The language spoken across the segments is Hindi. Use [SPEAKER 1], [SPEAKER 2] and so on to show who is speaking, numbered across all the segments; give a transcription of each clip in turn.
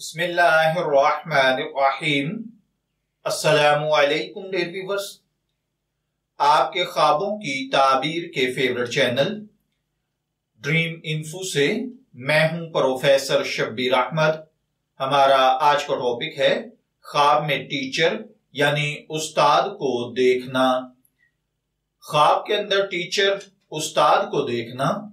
[SPEAKER 1] बिस्मिल्लाहिर्रहमानिर्रहीम। अस्सलामुअलैकुम डियर व्यूअर्स, आपके ख्वाबों की ताबीर के फेवरेट चैनल ड्रीम इन्फो से मैं हूं प्रोफेसर शब्बीर अहमद। हमारा आज का टॉपिक है ख्वाब में टीचर यानी उस्ताद को देखना। ख्वाब के अंदर टीचर उस्ताद को देखना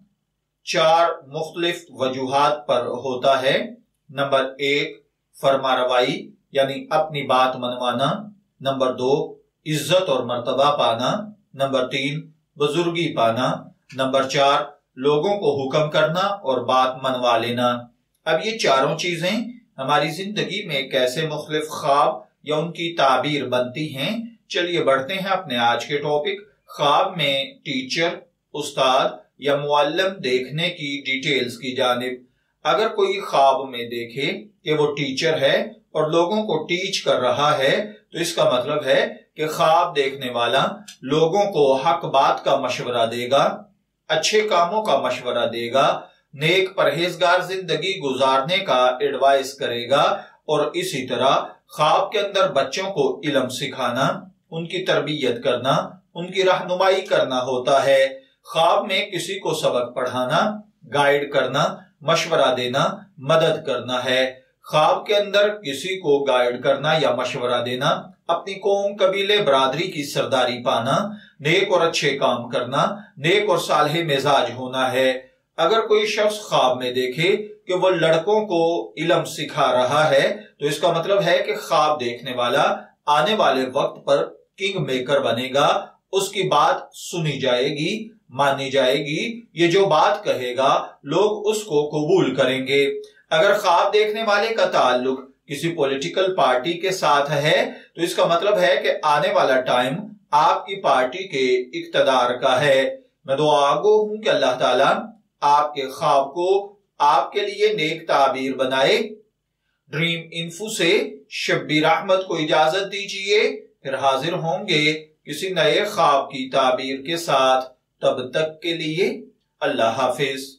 [SPEAKER 1] चार मुख्तलिफ वजूहात पर होता है। नंबर 1 फरमारवाई यानी अपनी बात मनवाना। नंबर 2 इज्जत और मर्तबा पाना। नंबर 3 बुजुर्गी पाना। नंबर 4 लोगों को हुक्म करना और बात मनवा लेना। अब ये चारों चीजें हमारी जिंदगी में कैसे मुख्तलिफ ख्वाब या उनकी ताबीर बनती हैं, चलिए बढ़ते हैं अपने आज के टॉपिक ख्वाब में टीचर उस्ताद या मुअल्लिम देखने की डिटेल्स की जानिब। अगर कोई ख्वाब में देखे कि वो टीचर है और लोगों को टीच कर रहा है तो इसका मतलब है कि ख्वाब देखने वाला लोगों को हक बात का मशवरा देगा, अच्छे कामों का मशवरा देगा, नेक परहेजगार जिंदगी गुजारने का एडवाइस करेगा। और इसी तरह ख्वाब के अंदर बच्चों को इल्म सिखाना, उनकी तरबियत करना, उनकी रहनुमाई करना होता है। ख्वाब में किसी को सबक पढ़ाना, गाइड करना, मशवरा देना, मदद करना है। ख्वाब के अंदर किसी को गाइड करना या मशवरा देना, अपनी कौम कबीले बरादरी की सरदारी पाना, नेक और अच्छे काम करना, नेक और सालेह मिजाज होना है। अगर कोई शख्स ख्वाब में देखे कि वो लड़कों को इल्म सिखा रहा है तो इसका मतलब है कि ख्वाब देखने वाला आने वाले वक्त पर किंग मेकर बनेगा। उसकी बात सुनी जाएगी, मानी जाएगी, ये जो बात कहेगा लोग उसको कबूल करेंगे। अगर ख्वाब देखने वाले का ताल्लुक किसी पॉलिटिकल पार्टी के साथ है तो इसका मतलब है कि आने वाला टाइम आपकी पार्टी के इक्तदार का है। मैं दुआ गो हूं कि अल्लाह ताला आपके ख्वाब को आपके लिए नेक ताबीर बनाए। ड्रीम इन्फो से शब्बीर अहमद को इजाजत दीजिए, फिर हाजिर होंगे किसी नए ख्वाब की ताबीर के साथ। तब तक के लिए अल्लाह हाफिज।